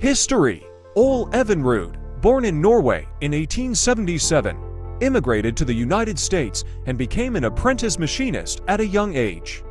History: Ole Evinrude, born in Norway in 1877, immigrated to the United States and became an apprentice machinist at a young age.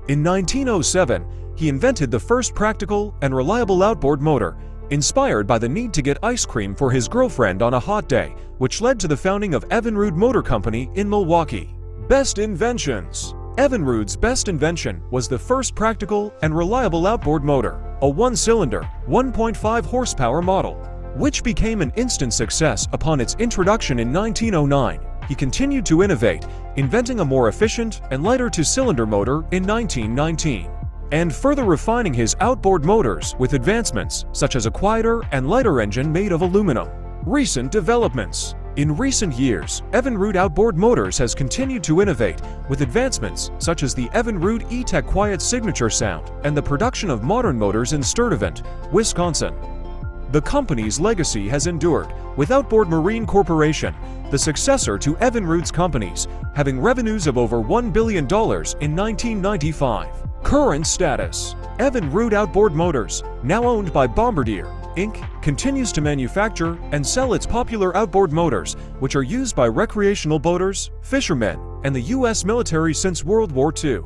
In 1907, he invented the first practical and reliable outboard motor, inspired by the need to get ice cream for his girlfriend on a hot day, which led to the founding of Evinrude Motor Company in Milwaukee. Best inventions: Evinrude's best invention was the first practical and reliable outboard motor, a one-cylinder, 1.5 horsepower model, which became an instant success upon its introduction in 1909. He continued to innovate, inventing a more efficient and lighter two-cylinder motor in 1919, and further refining his outboard motors with advancements such as a quieter and lighter engine made of aluminum. Recent developments: in recent years, Evinrude Outboard Motors has continued to innovate with advancements such as the Evinrude E-TEC quiet signature sound and the production of modern motors in Sturtevant, Wisconsin. The company's legacy has endured, with Outboard Marine Corporation, the successor to Evinrude's companies, having revenues of over $1 billion in 1995. Current status: Evinrude Outboard Motors, now owned by Bombardier, Inc., continues to manufacture and sell its popular outboard motors, which are used by recreational boaters, fishermen, and the U.S. military since World War II.